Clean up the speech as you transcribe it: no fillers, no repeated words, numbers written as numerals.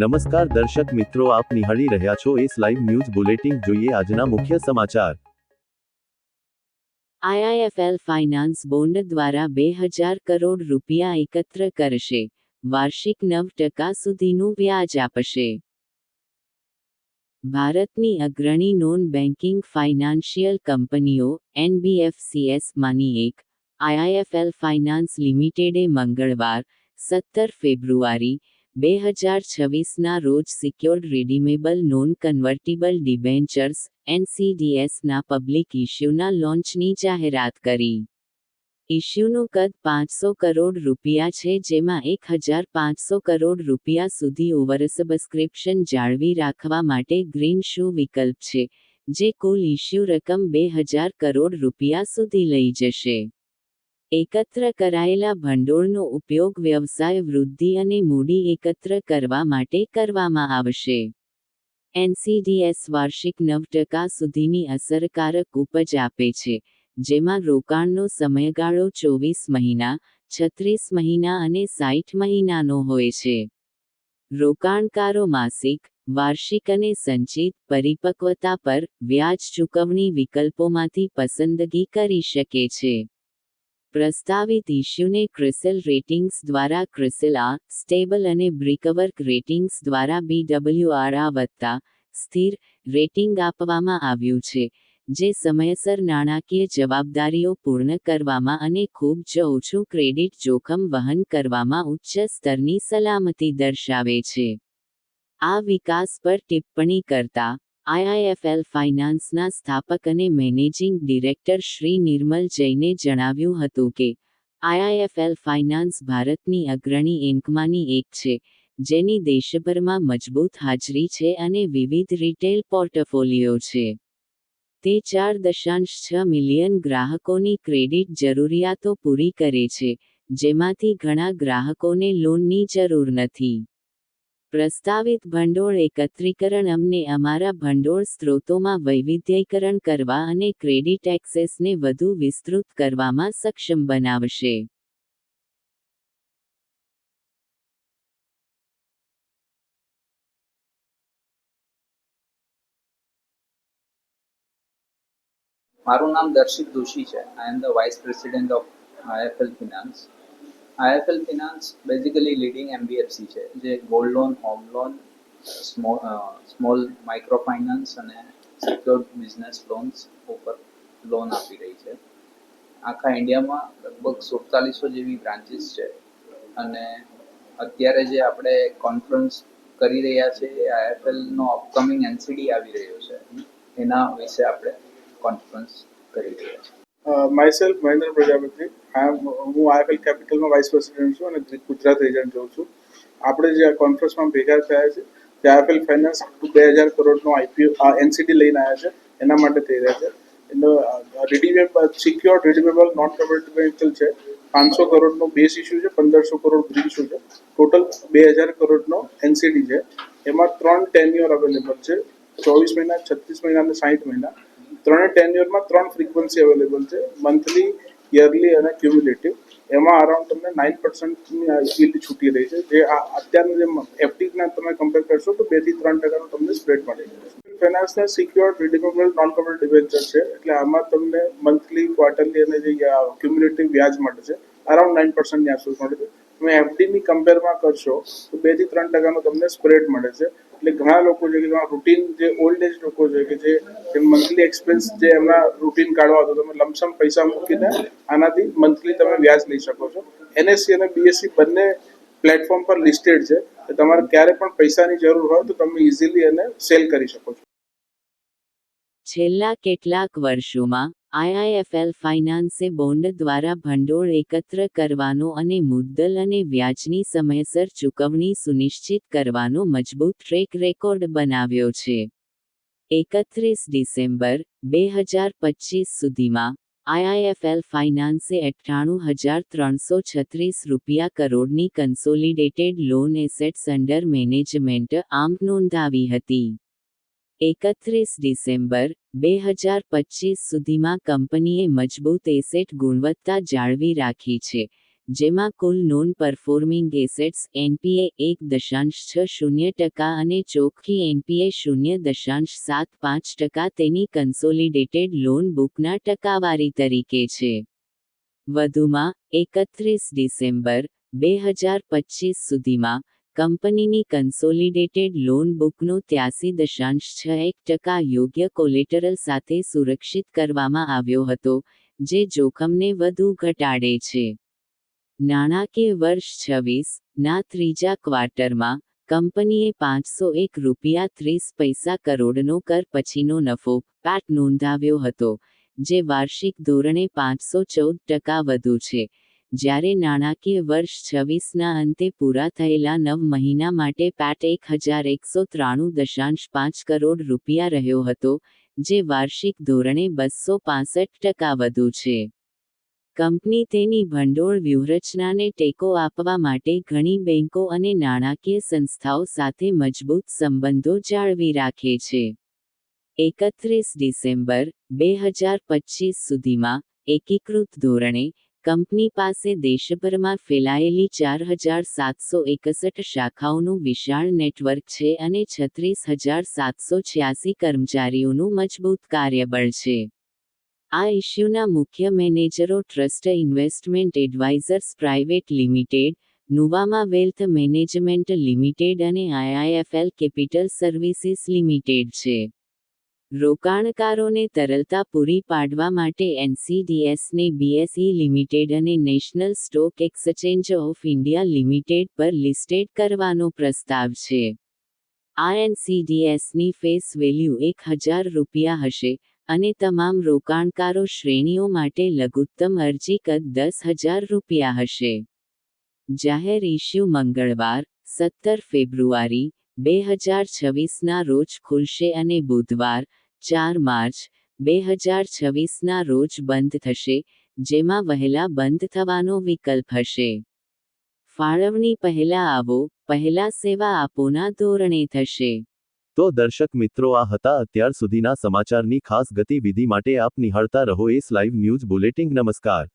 નમસ્કાર દર્શક મિત્રો, આપ નિહાળી રહ્યા છો એસ લાઈવ ન્યૂઝ બુલેટિન. જોઈએ આજના મુખ્ય સમાચાર. આઈઆઈએફએલ ફાઇનાન્સ બોન્ડ દ્વારા 2000 કરોડ રૂપિયા એકત્ર કરશે. વાર્ષિક 9% સુધીનું વ્યાજ આપશે. ભારતની અગ્રણી નોન બેન્કિંગ ફાઇનાન્શિયલ કંપનીઓ એનબીએફસીએસ માંની એક આઈઆઈએફએલ ફાઇનાન્સ લિમિટેડે મંગળવાર 17 ફેબ્રુઆરી 2026ના રોજ secured redeemable non convertible debentures એનસીડીએસના પબ્લિક ઇશ્યુના લોન્ચની જાહેરાત કરી. ઇશ્યુનું કદ 500 કરોડ રૂપિયા છે, જેમાં 1500 કરોડ રૂપિયા સુધી ઓવરસબસ્ક્રિપ્શન જાળવી રાખવા માટે ગ્રીન શૂ વિકલ્પ છે, જે કુલ ઇશ્યુ રકમ 2000 કરોડ રૂપિયા સુધી લઈ જશે. એકત્ર કરાયેલા ભંડોળનો ઉપયોગ વ્યવસાય વૃદ્ધિ અને મૂડી એકત્ર કરવા માટે કરવામાં આવશે. એનસીડીએસ વાર્ષિક 9% સુધીની અસરકારક ઉપજ આપે છે, જેમાં રોકાણનો સમયગાળો 24 મહિના, 36 મહિના અને 60 મહિનાનો હોય છે. રોકાણકારો માસિક, વાર્ષિક અને સંચિત પરિપક્વતા પર વ્યાજ ચૂકવણી વિકલ્પોમાંથી પસંદગી કરી શકે છે. પ્રસ્તાવિત ઇશ્યુને ક્રિસિલ રેટિંગ્સ દ્વારા ક્રિસિલ A સ્ટેબલ અને બ્રિકવર્ક રેટિંગ્સ દ્વારા BWR વત્તા સ્થિર રેટિંગ આપવામાં આવ્યું છે, જે સમયસર નાણાકીય જવાબદારીઓ પૂર્ણ કરવામાં અને ખૂબ જ ઓછું ક્રેડિટ જોખમ વહન કરવામાં ઉચ્ચ સ્તરની સલામતી દર્શાવે છે. આ વિકાસ પર ટિપ્પણી કરતા આઈઆઈએફએલ ફાઇનાન્સના સ્થાપક અને મેનેજિંગ ડિરેક્ટર શ્રી નિર્મલ જૈને જણાવ્યું હતું કે, આઈઆઈએફએલ ફાઇનાન્સ ભારતની અગ્રણી એન્કમાંની એક છે, જેની દેશભરમાં મજબૂત હાજરી છે અને વિવિધ રિટેલ પોર્ટફોલિયો છે. તે 4.6 મિલિયન ગ્રાહકોની ક્રેડિટ જરૂરિયાતો પૂરી કરે છે, જેમાંથી ઘણા ગ્રાહકોને લોનની જરૂર નથી. પ્રસ્તાવિત ભંડોળ એકત્રીકરણ અમને અમારા ભંડોળ સ્ત્રોતોમાં વૈવિધ્યીકરણ કરવા અને ક્રેડિટ એક્સેસને વધુ વિસ્તૃત કરવામાં સક્ષમ બનાવશે. મારું નામ દર્શિત દોશી છે. I am the vice president of IIFL finance. IIFL finance basically leading NBFC છે, જે gold loan, home loan, small micro finance અને સિક્યોર્ડ બિઝનેસ લોન્સ ઉપર લોન આપી રહી છે. આખા ઇન્ડિયામાં લગભગ 4700 જેવી બ્રાન્ચીસ છે અને અત્યારે જે આપણે કોન્ફરન્સ કરી રહ્યા છે એ આઈએફએલનો અપકમિંગ એનસીડી આવી રહ્યો છે, એના વિશે આપણે કોન્ફરન્સ કરી રહ્યા છે. માયસેલ્ફ મહેન્દ્ર પ્રજાપતિ. હું આઈએફએલ કેપિટલમાં વાઇસ પ્રેસિડેન્ટ છું અને ગુજરાત એજન્ટ જોઉં છું. આપણે જે આ કોન્ફરન્સમાં ભેગા થયા છે તે આઈએફએલ ફાઇનાન્સ 2000 કરોડનો આઈપીઓ એનસીડી લઈને આવ્યા છે, એના માટે થઈ રહ્યા છે. એનો સિક્યોર્ડ રિડીમેબલ નોન કન્વર્ટિબલ છે. 500 કરોડનો બેઝ ઇસ્યુ છે, 1500 કરોડ બ્રિજ ઇસ્યુ છે. ટોટલ 2000 કરોડનો એનસીડી છે. એમાં 3 ટેન્યુઅર અવેલેબલ છે, 24 મહિના, 36 મહિના અને 60 મહિના. ત્રણે ટેન્યુઅરમાં 3 ફ્રીક્વન્સી અવેલેબલ છે, મંથલી, યરલી અને ક્યુમ્યુલેટિવ. એમાં અરાઉન્ડ તમને 9%ની યીલ્ડ છૂટી રહી છે, જે અત્યારનું જે એફડીના તમે કમ્પેર કરશો તો 2 થી 3% તમને સ્પ્રેડ મળી જશે. ફાઇનાન્સના secured redeemable non convertible debenture છે, એટલે આમાં તમને મંથલી, ક્વાર્ટરલી અને જે ક્યુમ્યુલેટિવ વ્યાજ મળે છે, અરાઉન્ડ 9%ની આસપાસ મળે છે. તમે એફડીની કમ્પેરમાં કરશો તો 2 થી 3% તમને સ્પ્રેડ મળે છે. એટલે ઘણા લોકો છે કે રૂટીન જે ઓલ્ડ એજ લોકો છે કે જે મંથલી એક્સપેન્સ જે એમના રૂટીન કાઢવા હતો, તમે લમસમ પૈસા મૂકીને આનાથી મંથલી તમે વ્યાજ લઈ શકો છો. એનએસસી અને બીએસસી બંને પ્લેટફોર્મ પર લિસ્ટેડ છે, તમારે ક્યારે પણ પૈસાની જરૂર હોય તો તમે ઇઝીલી એને સેલ કરી શકો છો. છેલ્લા કેટલાક વર્ષોમાં આઈઆઈએફએલ ફાઇનાન્સે બોન્ડ દ્વારા ભંડોળ એકત્ર કરવાનો અને મુદ્દલ અને વ્યાજની સમયસર ચૂકવણી સુનિશ્ચિત કરવાનો મજબૂત ટ્રેક રેકોર્ડ બનાવ્યો છે. 31 ડિસેમ્બર 2025 સુધીમાં આઈઆઈએફએલ ફાઇનાન્સે 98,336 રૂપિયા કરોડની consolidated loan assets under management આમ નોંધાવી હતી. 31 ડિસેમ્બર 2025 સુધીમાં કંપનીએ મજબૂત એસેટ ગુણવત્તા જાળવી રાખી છે, જેમાં કુલ નોન પરફોર્મિંગ એસેટ્સ NPA 1.60% અને ચોખ્ખી NPA 0.75% તેની કન્સોલિડેટેડ લોન બુકના ટકાવારી તરીકે છે. વધુમાં 31 ડિસેમ્બર 2025 સુધીમાં કંપનીની કન્સોલિડેટેડ લોન બુકનો 83.61% યોગ્ય કોલેટરલ સાથે સુરક્ષિત કરવામાં આવ્યો હતો, જે જોખમને વધુ ઘટાડે છે. નાણાકીય વર્ષ 26ના ત્રીજા ક્વાર્ટરમાં કંપનીએ ₹501.30 કરોડનો કર પછીનો નફો PAT નોંધાવ્યો હતો, જે વાર્ષિક ધોરણે 514% વધુ છે, જ્યારે નાણાકીય વર્ષ 26ના અંતે પૂરા થયેલા 9 મહિના માટે PAT ₹1,193.5 કરોડ રહ્યો હતો, જે વાર્ષિક ધોરણે 265% વધુ છે. કંપની તેની ભંડોળ વ્યૂહરચનાને ટેકો આપવા માટે ઘણી બેંકો અને નાણાકીય સંસ્થાઓ સાથે મજબૂત સંબંધો જાળવી રાખે છે. 31 ડિસેમ્બર 2025 સુધીમાં એકીકૃત ધોરણે કંપની પાસે દેશભરમાં ફેલાયેલી 4,761 શાખાઓનું વિશાળ નેટવર્ક છે અને 36,786 કર્મચારીઓનું મજબૂત કાર્યબળ છે. આ ઇસ્યુના મુખ્ય મેનેજરો trust investment advisers private limited, Nuvama wealth management limited અને IIFL કેપિટલ સર્વિસીસ લિમિટેડ છે. રોકાણકારોને તરલતા પૂરી પાડવા માટે NCDSને BSE લિમિટેડ અને national stock exchange of India limited પર લિસ્ટેડ કરવાનો પ્રસ્તાવ છે. આ NCDSની ફેસ વેલ્યુ ₹1,000 હશે અને તમામ રોકાણકારો શ્રેણીઓ માટે લઘુત્તમ અરજી કદ ₹10,000 હશે. જાહેર ઇસ્યુ મંગળવાર, 17 ફેબ્રુઆરી 2026ના રોજ ખુલશે અને બુધવાર, 4 માર્ચ 2026ના રોજ બંધ થશે, જેમાં વહેલા બંધ થવાનો વિકલ્પ હશે. ફાળવણી પહેલા આવો, પહેલા સેવા આપોના ધોરણે થશે. તો દર્શક મિત્રો, આ હતા અત્યાર સુધીના સમાચારની ખાસ ગતિવિધિ માટે આપ નિહાળતા રહો એસ લાઈવ ન્યૂઝ બુલેટિન. નમસ્કાર.